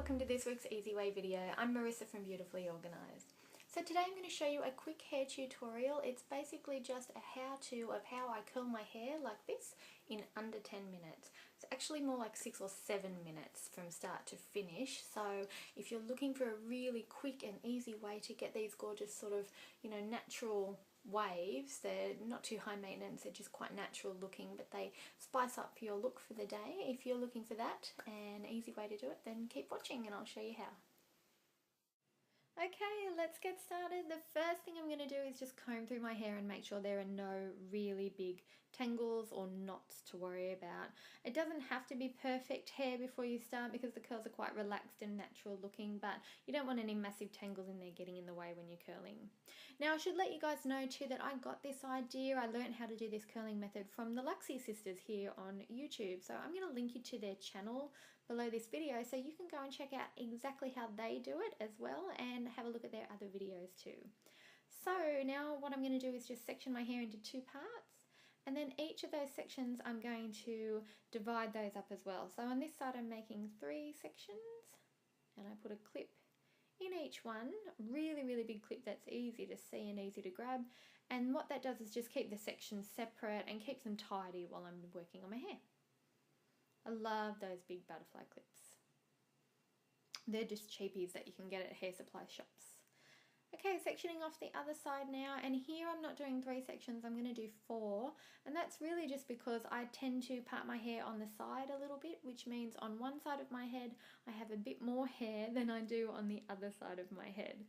welcome to this week's Easy Way video. I'm Marissa from Beautifully Organised. So today I'm going to show you a quick hair tutorial. It's basically just a how-to of how I curl my hair like this in under 10 minutes. It's actually more like 6 or 7 minutes from start to finish. So if you're looking for a really quick and easy way to get these gorgeous sort of, natural waves, they're not too high maintenance, they're just quite natural looking, but they spice up your look for the day. If you're looking for that, an easy way to do it, then keep watching and I'll show you how. Okay, let's get started. The first thing I'm going to do is just comb through my hair and make sure there are no really big tangles or knots to worry about. It doesn't have to be perfect hair before you start because the curls are quite relaxed and natural looking, but you don't want any massive tangles in there getting in the way when you're curling. Now I should let you guys know too that I got this idea, I learned how to do this curling method from the Luxie sisters here on YouTube. So I'm going to link you to their channel below this video so you can go and check out exactly how they do it as well and have a look at their other videos too. So now what I'm going to do is just section my hair into 2 parts, and then each of those sections I'm going to divide those up as well. So on this side I'm making 3 sections and I put a clip in each one, really big clip that's easy to see and easy to grab, and what that does is just keep the sections separate and keeps them tidy while I'm working on my hair. I love those big butterfly clips. They're just cheapies that you can get at hair supply shops. Okay, sectioning off the other side now, and here I'm not doing 3 sections, I'm going to do 4, and that's really just because I tend to part my hair on the side a little bit, which means on one side of my head I have a bit more hair than I do on the other side of my head.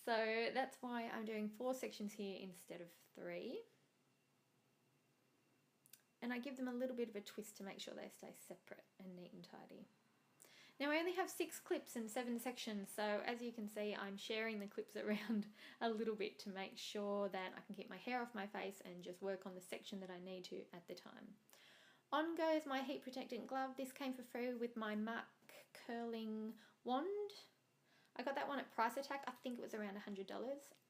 So that's why I'm doing 4 sections here instead of 3. And I give them a little bit of a twist to make sure they stay separate and neat and tidy. Now I only have 6 clips and 7 sections, so as you can see I'm sharing the clips around a little bit to make sure that I can keep my hair off my face and just work on the section that I need to at the time. On goes my heat protectant glove. This came for free with my Mark curling wand. I got that one at Price Attack, I think it was around $100.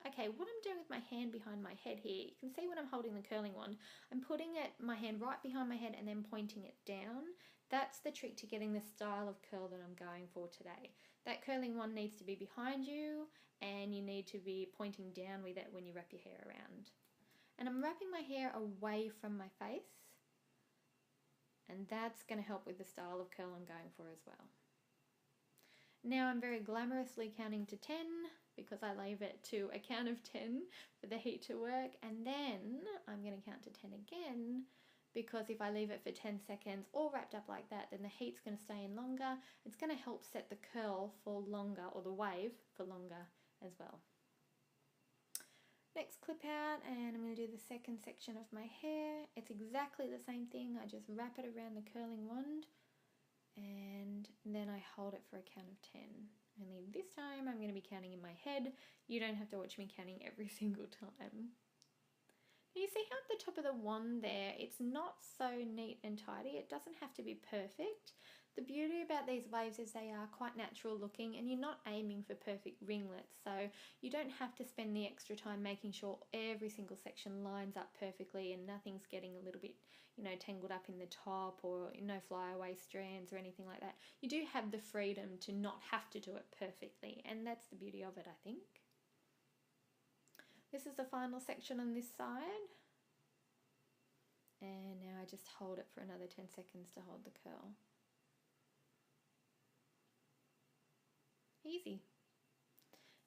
Okay, what I'm doing with my hand behind my head here, you can see when I'm holding the curling wand, I'm putting my hand right behind my head and then pointing it down. That's the trick to getting the style of curl that I'm going for today. That curling wand needs to be behind you and you need to be pointing down with it when you wrap your hair around. And I'm wrapping my hair away from my face, and that's going to help with the style of curl I'm going for as well. Now I'm very glamorously counting to 10 because I leave it to a count of 10 for the heat to work, and then I'm going to count to 10 again because if I leave it for 10 seconds all wrapped up like that, then the heat's going to stay in longer. It's going to help set the curl for longer, or the wave for longer as well. Next clip out, and I'm going to do the second section of my hair. It's exactly the same thing, I just wrap it around the curling wand and then I hold it for a count of 10. Only this time I'm going to be counting in my head. You don't have to watch me counting every single time. Now you see how at the top of the wand there, it's not so neat and tidy. It doesn't have to be perfect. The beauty about these waves is they are quite natural looking and you're not aiming for perfect ringlets, so you don't have to spend the extra time making sure every single section lines up perfectly and nothing's getting a little bit, tangled up in the top, or no flyaway strands or anything like that. You do have the freedom to not have to do it perfectly, and that's the beauty of it, I think. This is the final section on this side, and now I just hold it for another 10 seconds to hold the curl. Easy.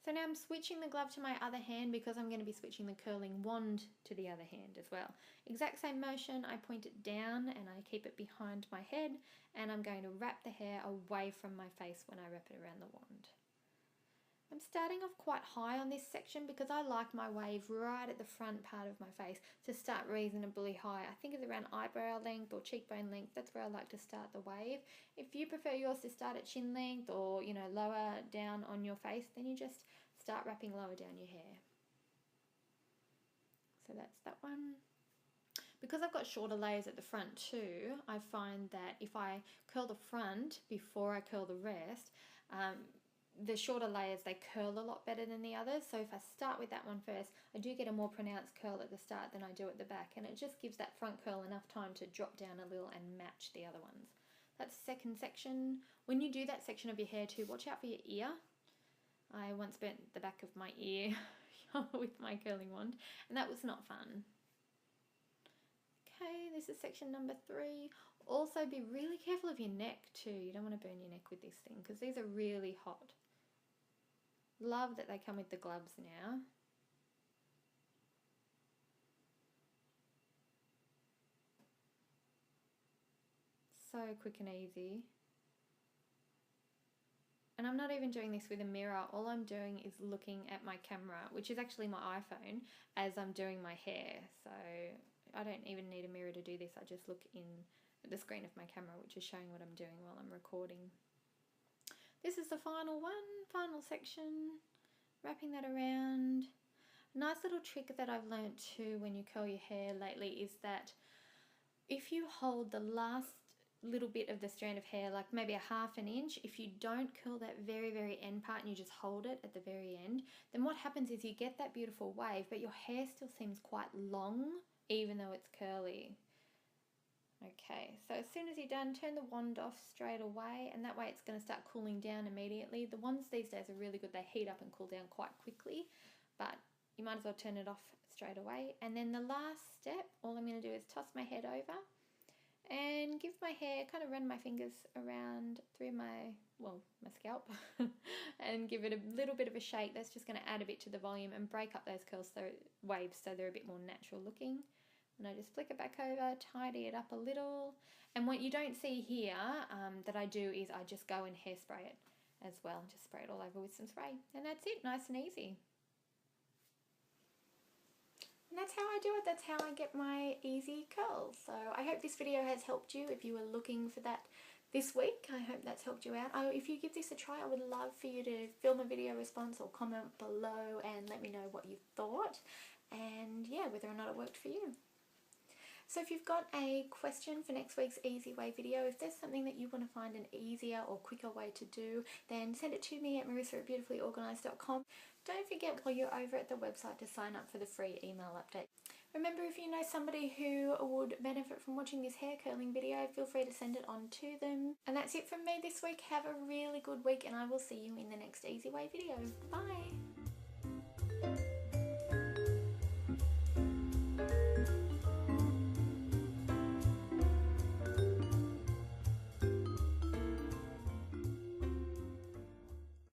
So now I'm switching the glove to my other hand because I'm going to be switching the curling wand to the other hand as well. Exact same motion, I point it down and I keep it behind my head, and I'm going to wrap the hair away from my face when I wrap it around the wand. I'm starting off quite high on this section because I like my wave right at the front part of my face to start reasonably high. I think it's around eyebrow length or cheekbone length. That's where I like to start the wave. If you prefer yours to start at chin length or, lower down on your face, then you just start wrapping lower down your hair. So that's that one. Because I've got shorter layers at the front too, I find that if I curl the front before I curl the rest, the shorter layers, they curl a lot better than the others. So if I start with that one first, I do get a more pronounced curl at the start than I do at the back, and it just gives that front curl enough time to drop down a little and match the other ones. That's the second section. When you do that section of your hair too, watch out for your ear. I once burnt the back of my ear with my curling wand, and that was not fun. Okay, this is section number 3. Also, be really careful of your neck too. You don't want to burn your neck with this thing because these are really hot. Love that they come with the gloves now. So quick and easy. And I'm not even doing this with a mirror. All I'm doing is looking at my camera, which is actually my iPhone, as I'm doing my hair. So I don't even need a mirror to do this. I just look in at the screen of my camera, which is showing what I'm doing while I'm recording. This is the final one, final section. Wrapping that around. Nice little trick that I've learned too when you curl your hair lately is that if you hold the last little bit of the strand of hair, like maybe a ½ inch, if you don't curl that very end part and you just hold it at the very end, then what happens is you get that beautiful wave, but your hair still seems quite long even though it's curly. Okay, so as soon as you're done, turn the wand off straight away, and that way it's going to start cooling down immediately. The wands these days are really good. They heat up and cool down quite quickly, but you might as well turn it off straight away. And then the last step, all I'm going to do is toss my head over and give my hair, kind of run my fingers around through my scalp and give it a little bit of a shake. That's just going to add a bit to the volume and break up those curls, waves, so they're a bit more natural looking. And I just flick it back over, tidy it up a little. And what you don't see here that I do is I just go and hairspray it as well. Just spray it all over with some spray. And that's it, nice and easy. And that's how I do it. That's how I get my easy curls. So I hope this video has helped you if you were looking for that this week. I hope that's helped you out. If you give this a try, I would love for you to film a video response or comment below and let me know what you thought. And yeah, whether or not it worked for you. So if you've got a question for next week's Easy Way video, if there's something that you want to find an easier or quicker way to do, then send it to me at marissa@beautifulyorganised.com. Don't forget while you're over at the website to sign up for the free email update. Remember, if you know somebody who would benefit from watching this hair curling video, feel free to send it on to them. And that's it from me this week. Have a really good week and I will see you in the next Easy Way video. Bye!